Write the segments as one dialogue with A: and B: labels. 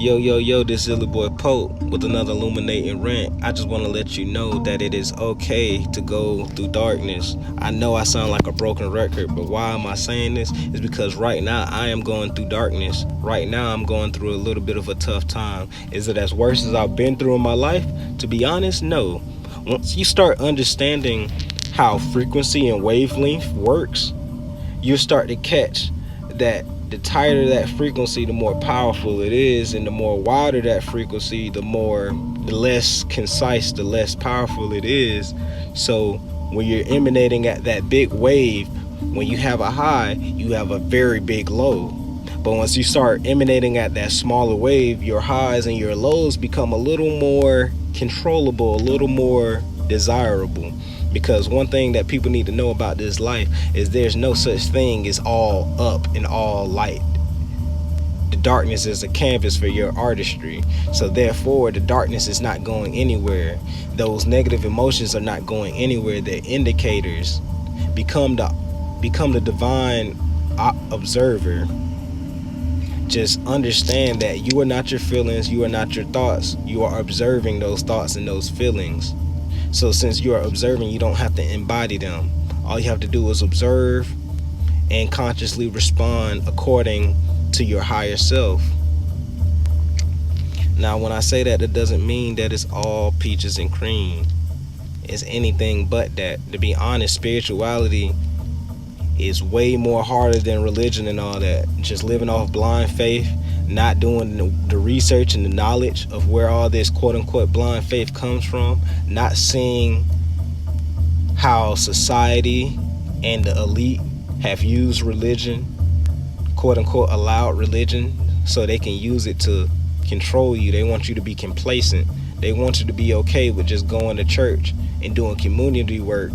A: Yo, yo, yo, this is Illy Boy Pope with another Illuminating Rant. I just want to let you know that it is okay to go through darkness. I know I sound like a broken record, but why am I saying this? Is because right now I am going through darkness. Right now I'm going through a little bit of a tough time. Is it as worse as I've been through in my life? To be honest, no. Once you start understanding how frequency and wavelength works, you'll start to catch that the tighter that frequency, the more powerful it is, and the more wider that frequency, the less concise, the less powerful it is. So when you're emanating at that big wave, when you have a high, you have a very big low. But once you start emanating at that smaller wave, your highs and your lows become a little more controllable, a little more desirable. Because one thing that people need to know about this life is there's no such thing as all up and all light. The darkness is a canvas for your artistry. So therefore, the darkness is not going anywhere. Those negative emotions are not going anywhere. They're indicators. Become the divine observer. Just understand that you are not your feelings, you are not your thoughts. You are observing those thoughts and those feelings. So since you are observing, you don't have to embody them. All you have to do is observe and consciously respond according to your higher self. Now, when I say that, it doesn't mean that it's all peaches and cream. It's anything but that. To be honest, spirituality is way more harder than religion and all that. Just living off blind faith, not doing the research and the knowledge of where all this quote-unquote blind faith comes from, not seeing how society and the elite have used religion, quote-unquote allowed religion, so they can use it to control you. They want you to be complacent. They want you to be okay with just going to church and doing community work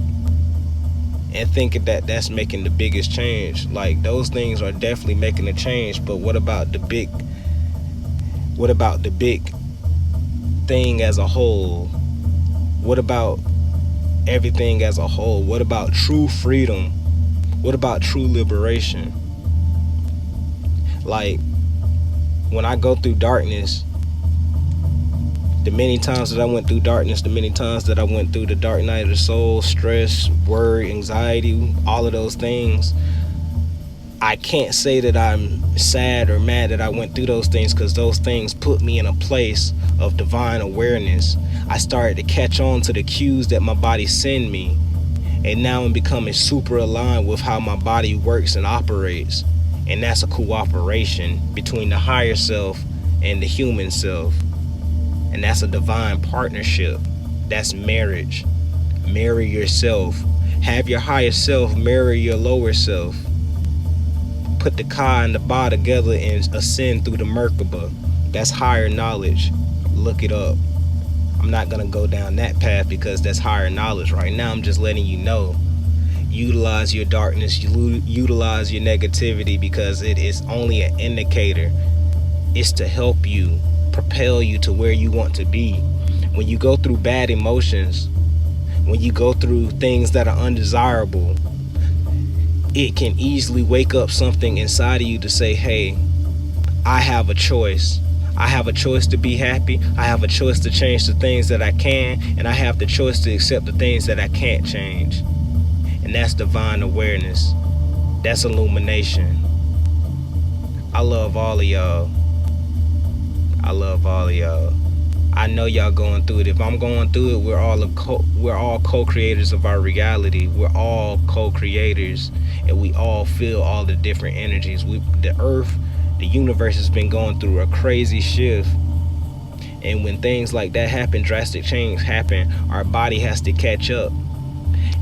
A: and thinking that that's making the biggest change. Like, those things are definitely making a change, but what about the big thing as a whole? What about everything as a whole? What about true freedom? What about true liberation? Like, when I go through darkness, the many times that I went through darkness, the many times that I went through the dark night of the soul, stress, worry, anxiety, all of those things, I can't say that I'm sad or mad that I went through those things, because those things put me in a place of divine awareness. I started to catch on to the cues that my body send me, and now I'm becoming super aligned with how my body works and operates. And that's a cooperation between the higher self and the human self. And that's a divine partnership. That's marriage. Marry yourself. Have your higher self marry your lower self. Put the Ka and the Ba together and ascend through the Merkaba. That's higher knowledge. Look it up. I'm not going to go down that path because that's higher knowledge. Right now, I'm just letting you know. Utilize your darkness. Utilize your negativity, because it is only an indicator. It's to help you, propel you to where you want to be. When you go through bad emotions, when you go through things that are undesirable, it can easily wake up something inside of you to say, hey, I have a choice. I have a choice to be happy. I have a choice to change the things that I can, and I have the choice to accept the things that I can't change. And that's divine awareness. That's illumination. I love all of y'all. I love all of y'all. I know y'all going through it. If I'm going through it, we're all co-creators of our reality. We're all co-creators, and we all feel all the different energies. The earth, the universe has been going through a crazy shift. And when things like that happen, drastic change happen, our body has to catch up.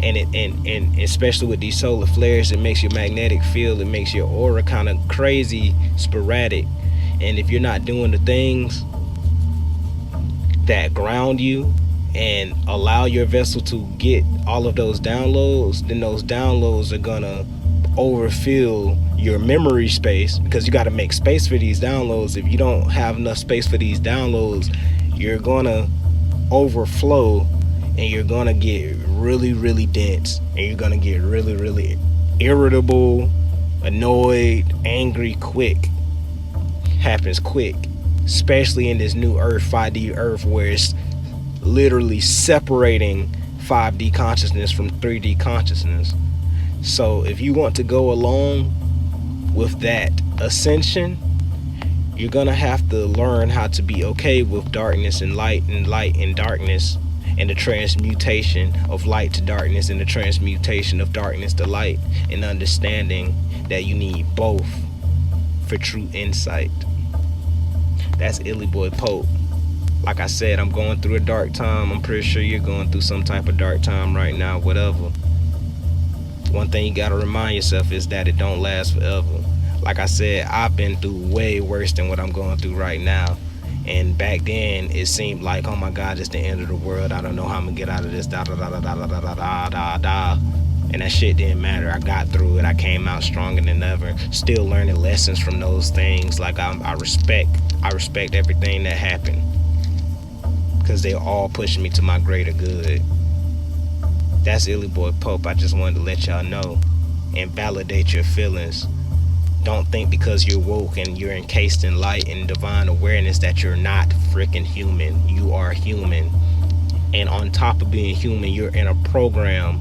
A: And especially with these solar flares, it makes your magnetic field, it makes your aura kind of crazy, sporadic. And if you're not doing the things that ground you and allow your vessel to get all of those downloads, then those downloads are gonna overfill your memory space, because you got to make space for these downloads. If you don't have enough space for these downloads, you're gonna overflow, and you're gonna get really, really dense, and you're gonna get really, really irritable, annoyed, angry quick. Happens quick. especially in this new earth, 5D earth, where it's literally separating 5D consciousness from 3D consciousness. So if you want to go along with that ascension, you're gonna have to learn how to be okay with darkness and light and darkness, and the transmutation of light to darkness and the transmutation of darkness to light, and understanding that you need both for true insight. That's Illy Boy Pope. Like I said, I'm going through a dark time. I'm pretty sure you're going through some type of dark time right now, whatever. One thing you gotta remind yourself is that it don't last forever. Like I said, I've been through way worse than what I'm going through right now. And back then, it seemed like, oh my God, it's the end of the world. I don't know how I'm gonna get out of this, da da da da da da da da da da. And that shit didn't matter. I got through it. I came out stronger than ever. Still learning lessons from those things. Like I respect everything that happened, because they all pushing me to my greater good. That's Illy Boy Pope. I just wanted to let y'all know and validate your feelings. Don't think because you're woke and you're encased in light and divine awareness that you're not freaking human. You are human. And on top of being human, you're in a program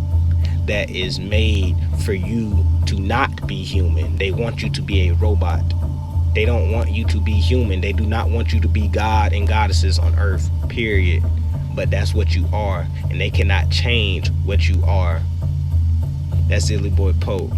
A: that is made for you to not be human. They want you to be a robot. They don't want you to be human. They do not want you to be God and goddesses on earth, period. But that's what you are, and they cannot change what you are. That's Illy Boy Pope.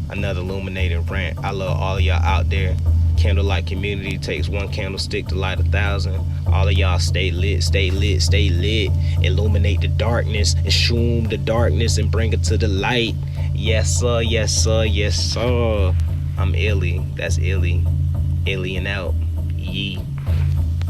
A: Another illuminating rant. I love all of y'all out there. Candlelight community takes one candlestick to light 1,000. All of y'all stay lit, stay lit, stay lit. Illuminate the darkness, eschew the darkness, and bring it to the light. Yes sir, yes sir, yes sir. I'm Illy. That's Illy. Illy and out.